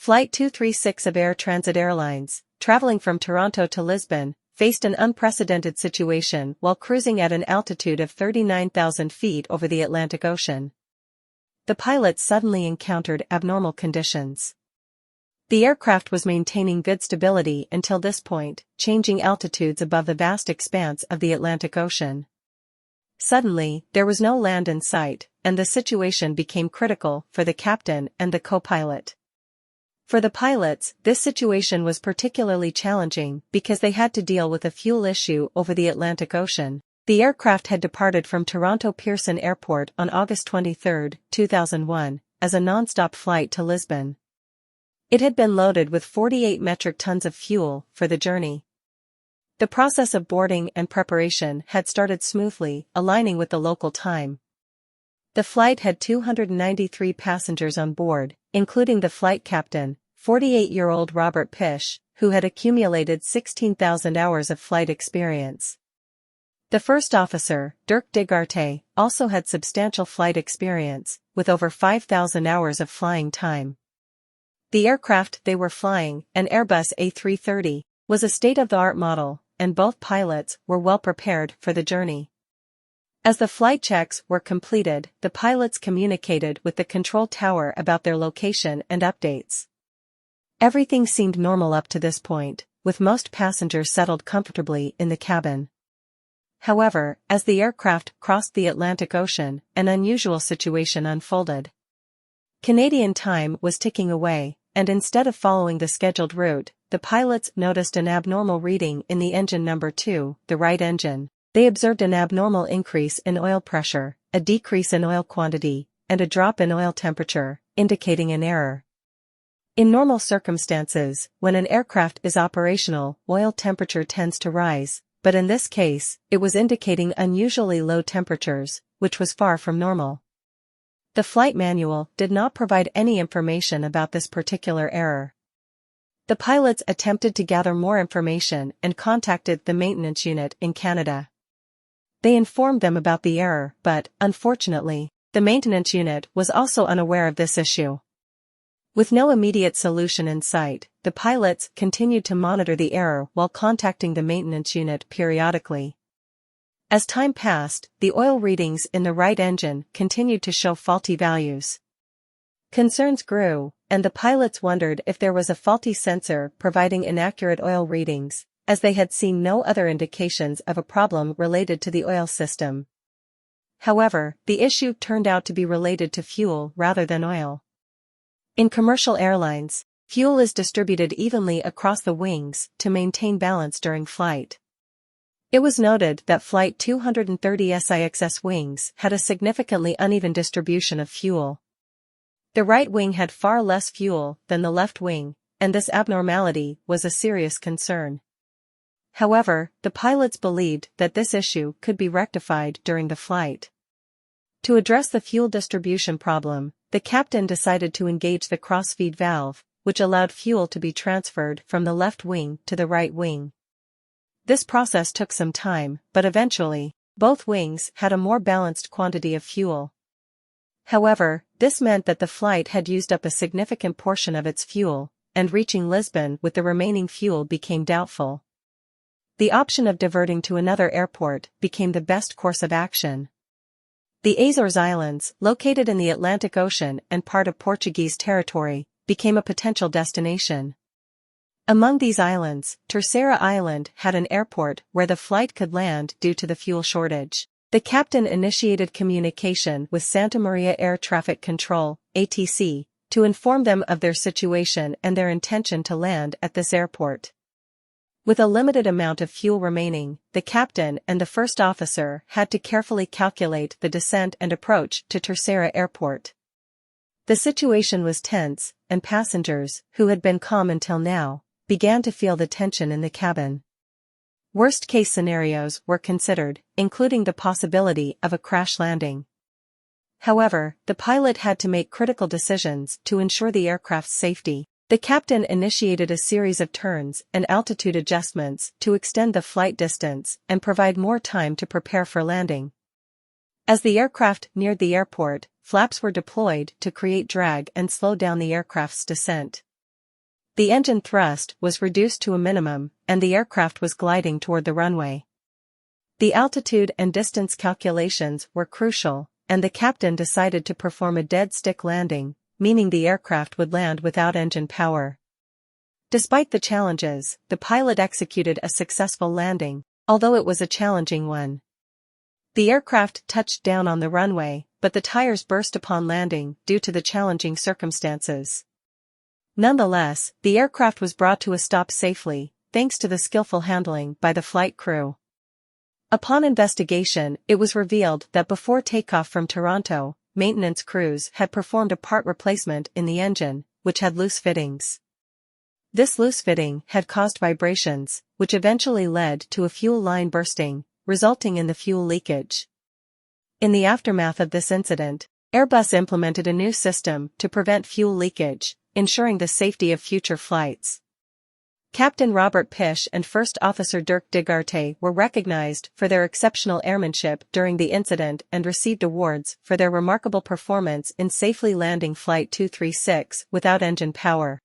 Flight 236 of Air Transit Airlines, traveling from Toronto to Lisbon, faced an unprecedented situation while cruising at an altitude of 39,000 feet over the Atlantic Ocean. The pilots suddenly encountered abnormal conditions. The aircraft was maintaining good stability until this point, changing altitudes above the vast expanse of the Atlantic Ocean. Suddenly, there was no land in sight, and the situation became critical for the captain and the co-pilot. For the pilots, this situation was particularly challenging because they had to deal with a fuel issue over the Atlantic Ocean. The aircraft had departed from Toronto Pearson Airport on August 23, 2001, as a non-stop flight to Lisbon. It had been loaded with 48 metric tons of fuel for the journey. The process of boarding and preparation had started smoothly, aligning with the local time. The flight had 293 passengers on board, including the flight captain, 48-year-old Robert Pish, who had accumulated 16,000 hours of flight experience. The first officer, Dirk de Garte, also had substantial flight experience, with over 5,000 hours of flying time. The aircraft they were flying, an Airbus A330, was a state-of-the-art model, and both pilots were well prepared for the journey. As the flight checks were completed, the pilots communicated with the control tower about their location and updates. Everything seemed normal up to this point, with most passengers settled comfortably in the cabin. However, as the aircraft crossed the Atlantic Ocean, an unusual situation unfolded. Canadian time was ticking away, and instead of following the scheduled route, the pilots noticed an abnormal reading in the engine number 2, the right engine. They observed an abnormal increase in oil pressure, a decrease in oil quantity, and a drop in oil temperature, indicating an error. In normal circumstances, when an aircraft is operational, oil temperature tends to rise, but in this case, it was indicating unusually low temperatures, which was far from normal. The flight manual did not provide any information about this particular error. The pilots attempted to gather more information and contacted the maintenance unit in Canada. They informed them about the error, but, unfortunately, the maintenance unit was also unaware of this issue. With no immediate solution in sight, the pilots continued to monitor the error while contacting the maintenance unit periodically. As time passed, the oil readings in the right engine continued to show faulty values. Concerns grew, and the pilots wondered if there was a faulty sensor providing inaccurate oil readings, as they had seen no other indications of a problem related to the oil system. However, the issue turned out to be related to fuel rather than oil. In commercial airlines, fuel is distributed evenly across the wings to maintain balance during flight. It was noted that Flight 230 SIXS wings had a significantly uneven distribution of fuel. The right wing had far less fuel than the left wing, and this abnormality was a serious concern. However, the pilots believed that this issue could be rectified during the flight. To address the fuel distribution problem, the captain decided to engage the crossfeed valve, which allowed fuel to be transferred from the left wing to the right wing. This process took some time, but eventually, both wings had a more balanced quantity of fuel. However, this meant that the flight had used up a significant portion of its fuel, and reaching Lisbon with the remaining fuel became doubtful. The option of diverting to another airport became the best course of action. The Azores Islands, located in the Atlantic Ocean and part of Portuguese territory, became a potential destination. Among these islands, Terceira Island had an airport where the flight could land due to the fuel shortage. The captain initiated communication with Santa Maria Air Traffic Control, ATC, to inform them of their situation and their intention to land at this airport. With a limited amount of fuel remaining, the captain and the first officer had to carefully calculate the descent and approach to Terceira Airport. The situation was tense, and passengers, who had been calm until now, began to feel the tension in the cabin. Worst-case scenarios were considered, including the possibility of a crash landing. However, the pilot had to make critical decisions to ensure the aircraft's safety. The captain initiated a series of turns and altitude adjustments to extend the flight distance and provide more time to prepare for landing. As the aircraft neared the airport, flaps were deployed to create drag and slow down the aircraft's descent. The engine thrust was reduced to a minimum, and the aircraft was gliding toward the runway. The altitude and distance calculations were crucial, and the captain decided to perform a dead-stick landing, meaning the aircraft would land without engine power. Despite the challenges, the pilot executed a successful landing, although it was a challenging one. The aircraft touched down on the runway, but the tires burst upon landing due to the challenging circumstances. Nonetheless, the aircraft was brought to a stop safely, thanks to the skillful handling by the flight crew. Upon investigation, it was revealed that before takeoff from Toronto, maintenance crews had performed a part replacement in the engine, which had loose fittings. This loose fitting had caused vibrations, which eventually led to a fuel line bursting, resulting in the fuel leakage. In the aftermath of this incident, Airbus implemented a new system to prevent fuel leakage, ensuring the safety of future flights. Captain Robert Pish and First Officer Dirk Digarte were recognized for their exceptional airmanship during the incident and received awards for their remarkable performance in safely landing Flight 236 without engine power.